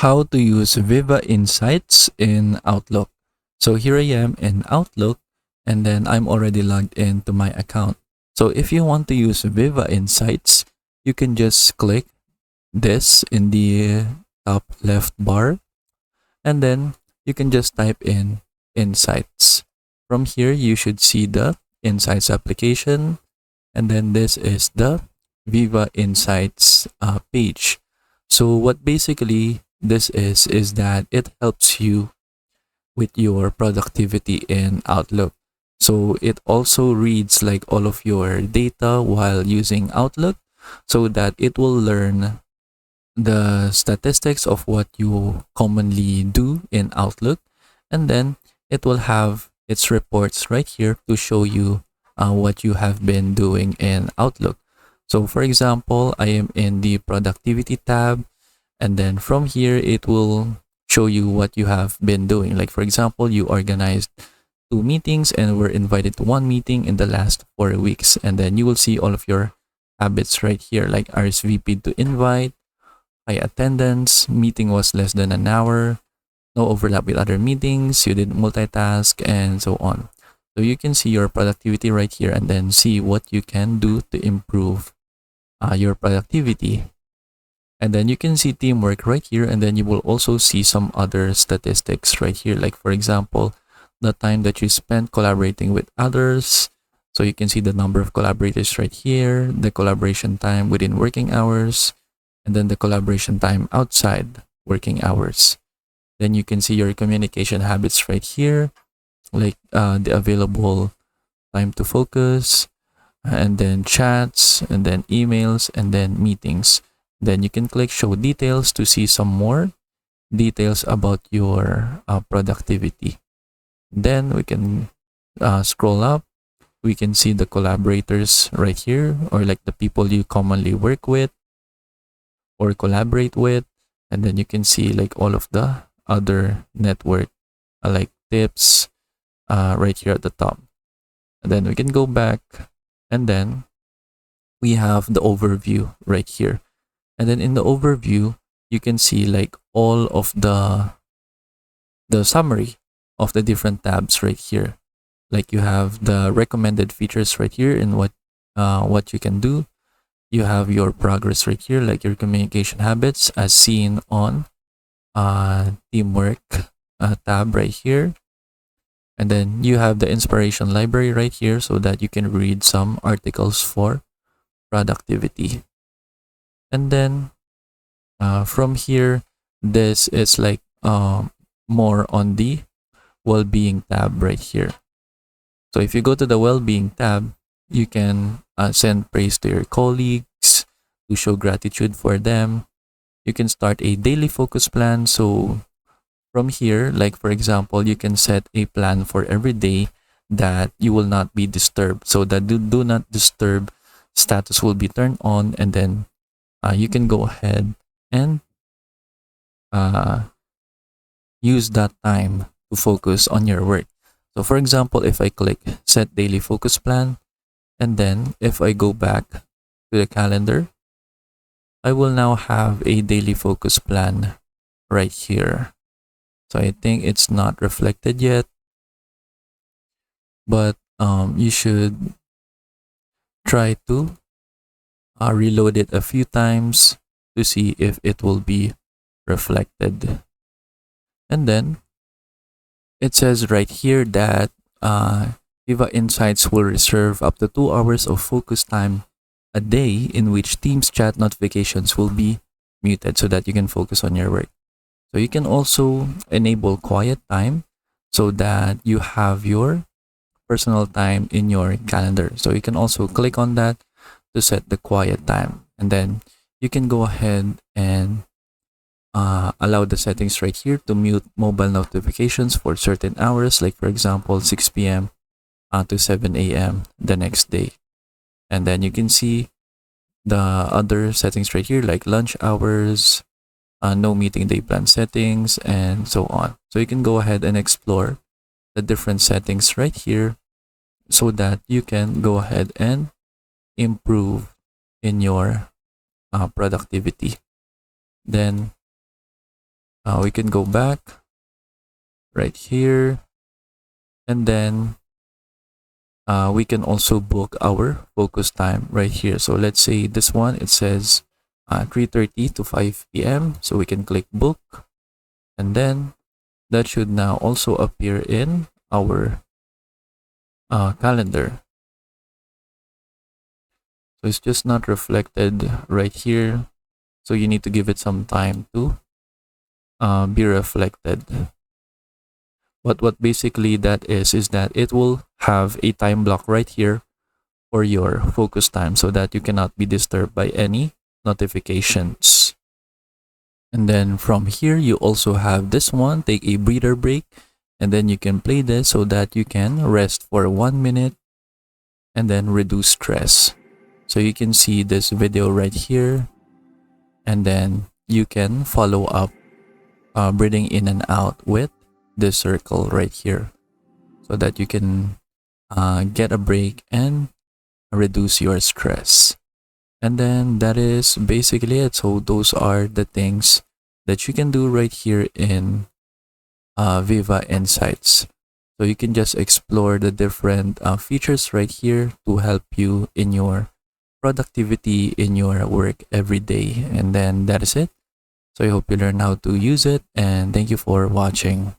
How to use Viva Insights in Outlook. So here I am in Outlook, and then I'm already logged into my account. So if you want to use Viva Insights, you can just click this in the top left bar, and then you can just type in Insights. From here, you should see the Insights application, and then this is the Viva Insights page. So what basically this is that it helps you with your productivity in Outlook. So it also reads like all of your data while using Outlook, so that it will learn the statistics of what you commonly do in Outlook, and then it will have its reports right here to show you what you have been doing in Outlook. So for example, I am in the productivity tab, and then from here it will show you what you have been doing. Like for example, you organized 2 meetings and were invited to 1 meeting in the last 4 weeks, and then you will see all of your habits right here, like RSVP to invite, high attendance, meeting was less than an hour, no overlap with other meetings, you didn't multitask, and so on. So you can see your productivity right here, and then see what you can do to improve your productivity. And then you can see teamwork right here, and then you will also see some other statistics right here, like for example, the time that you spent collaborating with others. So you can see the number of collaborators right here, the collaboration time within working hours, and then the collaboration time outside working hours. Then you can see your communication habits right here, like the available time to focus, and then chats, and then emails, and then meetings. Then you can click show details to see some more details about your productivity. Then we can scroll up. We can see the collaborators right here, or like the people you commonly work with or collaborate with. And then you can see like all of the other network like tips right here at the top. And then we can go back, and then we have the overview right here. And then in the overview, you can see like all of the summary of the different tabs right here. Like you have the recommended features right here and what you can do. You have your progress right here, like your communication habits as seen on teamwork tab right here. And then you have the inspiration library right here, so that you can read some articles for productivity. And then from here, this is like more on the well-being tab right here. So if you go to the well-being tab, you can send praise to your colleagues, to show gratitude for them. You can start a daily focus plan. So from here, like for example, you can set a plan for every day that you will not be disturbed. So that do not disturb status will be turned on, and then you can go ahead and use that time to focus on your work. So for example, if I click set daily focus plan, and then if I go back to the calendar, I will now have a daily focus plan right here. So I think it's not reflected yet, but you should try to reload it a few times to see if it will be reflected. And then it says right here that Viva Insights will reserve up to 2 hours of focus time a day in which Teams chat notifications will be muted, so that you can focus on your work. So you can also enable quiet time, so that you have your personal time in your calendar. So you can also click on that to set the quiet time, and then you can go ahead and allow the settings right here to mute mobile notifications for certain hours, like for example 6 p.m. To 7 a.m. the next day. And then you can see the other settings right here, like lunch hours, no meeting day plan settings, and so on. So you can go ahead and explore the different settings right here, so that you can go ahead and improve in your productivity. Then We can go back right here, and then we can also book our focus time right here. So let's say this one, it says 3:30 to 5 p.m. So we can click book, and then that should now also appear in our calendar. So it's just not reflected right here. So you need to give it some time to be reflected. But what basically that is that it will have a time block right here for your focus time so that you cannot be disturbed by any notifications. And then from here, you also have this one, take a breather break, and then you can play this so that you can rest for 1 minute and then reduce stress. So you can see this video right here, and then you can follow up breathing in and out with this circle right here so that you can get a break and reduce your stress. And then that is basically it. So those are the things that you can do right here in Viva Insights. So you can just explore the different features right here to help you in your productivity in your work every day. And then that is it. So I hope you learn how to use it, and thank you for watching.